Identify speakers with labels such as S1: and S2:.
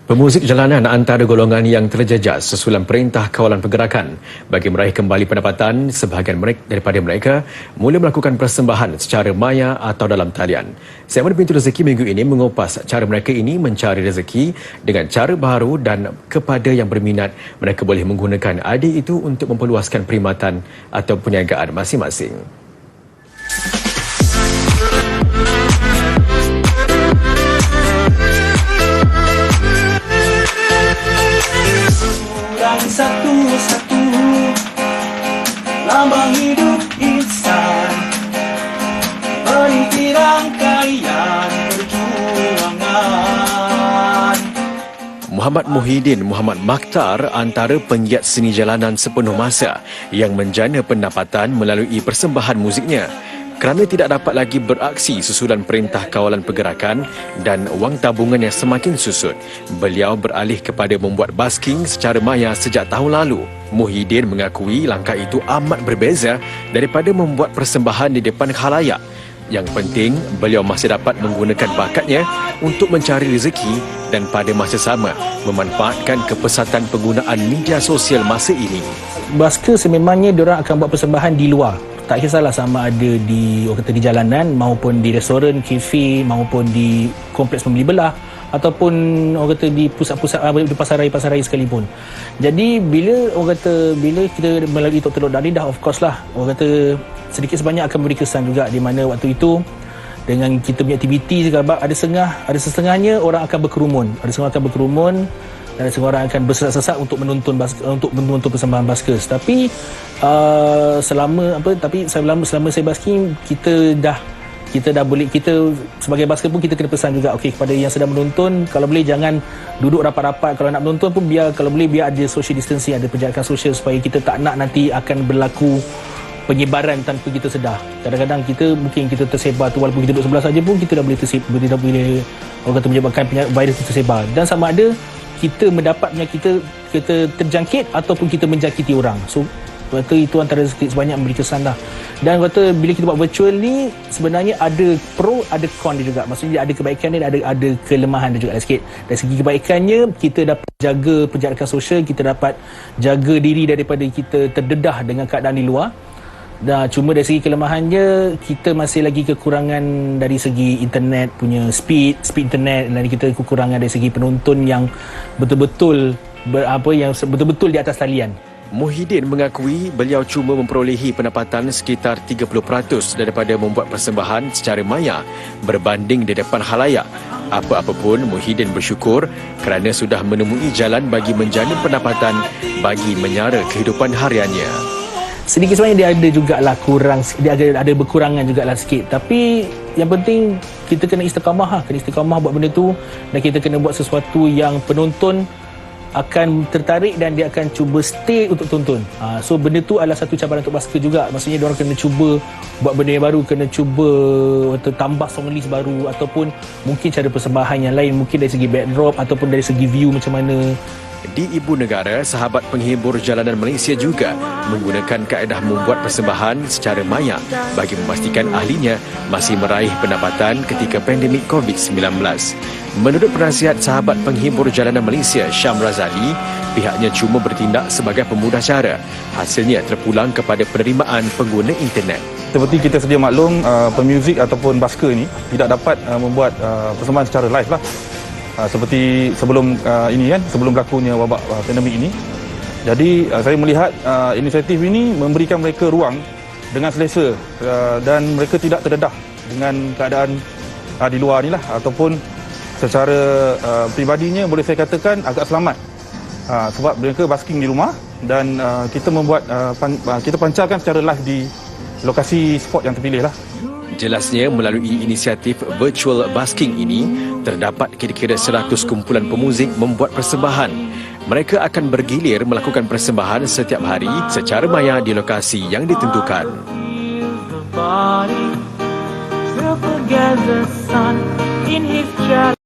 S1: Pemuzik jalanan antara golongan yang terjejas sesulam Perintah Kawalan Pergerakan bagi meraih kembali pendapatan. Sebahagian daripada mereka mula melakukan persembahan secara maya atau dalam talian. Segmen Pintu Rezeki minggu ini mengupas cara mereka ini mencari rezeki dengan cara baru, dan kepada yang berminat, mereka boleh menggunakan ID itu untuk memperluaskan perkhidmatan atau perniagaan masing-masing.
S2: Satu-satu lambang hidup insan, meniti rangkaian perjuangan.
S1: Muhammad Muhyiddin Muhammad Makhtar antara penggiat seni jalanan sepenuh masa yang menjana pendapatan melalui persembahan muziknya. Kerana tidak dapat lagi beraksi susulan Perintah Kawalan Pergerakan dan wang tabungan yang semakin susut, beliau beralih kepada membuat basking secara maya sejak tahun lalu. Muhyiddin mengakui langkah itu amat berbeza daripada membuat persembahan di depan khalayak. Yang penting, beliau masih dapat menggunakan bakatnya untuk mencari rezeki dan pada masa sama memanfaatkan kepesatan penggunaan media sosial masa ini.
S3: Basker sememangnya diorang akan buat persembahan di luar. Tak kisahlah sama ada di jalanan maupun di restoran, kafe maupun di kompleks pembeli belah ataupun di pusat-pusat di pasar raya sekalipun. Jadi bila kita melalui Tok Teluk Dali dah, of course lah sedikit sebanyak akan memberi kesan juga, di mana waktu itu dengan kita punya aktiviti sebab ada setengahnya orang akan berkerumun, dan semua orang akan bersesak-sesak untuk menonton persembahan baskers. Tapi selama saya basking, kita dah boleh, kita sebagai basker pun kita kena pesan juga kepada yang sedang menonton, kalau boleh jangan duduk rapat-rapat. Kalau nak menonton pun kalau boleh biar ada social distancing, ada penjarakan sosial, supaya kita tak nak nanti akan berlaku penyebaran tanpa kita sedar. Kadang-kadang kita tersebar tu, walaupun kita duduk sebelah saja pun kita dah boleh menyebabkan virus itu tersebar. Dan sama ada kita mendapat penyakit, kita terjangkit ataupun kita menjangkiti orang. So itu antara sebanyak memberi kesan lah. Dan bila kita buat virtual ni, sebenarnya ada pro, ada con dia juga. Maksudnya ada kebaikan dia, ada kelemahan dia juga sikit. Dari segi kebaikannya, kita dapat jaga penjarakan sosial, kita dapat jaga diri daripada kita terdedah dengan keadaan di luar. Nah, cuma dari segi kelemahannya, kita masih lagi kekurangan dari segi internet punya speed internet, dan kita kekurangan dari segi penonton yang betul-betul di atas talian.
S1: Muhyiddin mengakui beliau cuma memperolehi pendapatan sekitar 30% daripada membuat persembahan secara maya berbanding di depan khalayak. Apa-apa pun, Muhyiddin bersyukur kerana sudah menemui jalan bagi menjana pendapatan bagi menyara kehidupan hariannya.
S3: Sedikit sebanyak dia ada berkurangan jugalah sikit, tapi yang penting kita kena istiqamah buat benda tu, dan kita kena buat sesuatu yang penonton akan tertarik dan dia akan cuba stay untuk tonton. So benda tu adalah satu cabaran untuk basker juga. Maksudnya diorang kena cuba buat benda yang baru, kena cuba tambah song list baru, ataupun mungkin cara persembahan yang lain, mungkin dari segi backdrop ataupun dari segi view macam mana.
S1: Di ibu negara, sahabat penghibur jalanan Malaysia juga menggunakan kaedah membuat persembahan secara maya bagi memastikan ahlinya masih meraih pendapatan ketika pandemik COVID-19. Menurut penasihat sahabat penghibur jalanan Malaysia, Syam Razali, pihaknya cuma bertindak sebagai pemudah cara. Hasilnya terpulang kepada penerimaan pengguna internet.
S4: Seperti kita sedia maklum, pemuzik ataupun basker ini tidak dapat membuat persembahan secara live lah. Seperti sebelum sebelum berlakunya wabak pandemik ini. Jadi saya melihat inisiatif ini memberikan mereka ruang dengan selesa, dan mereka tidak terdedah dengan keadaan di luar ni lah, ataupun secara peribadinya boleh saya katakan agak selamat, sebab mereka basking di rumah, dan kita kita pancarkan secara live di lokasi spot yang terpilih lah.
S1: Jelasnya, melalui inisiatif virtual basking ini, terdapat kira-kira 100 kumpulan pemuzik membuat persembahan. Mereka akan bergilir melakukan persembahan setiap hari secara maya di lokasi yang ditentukan.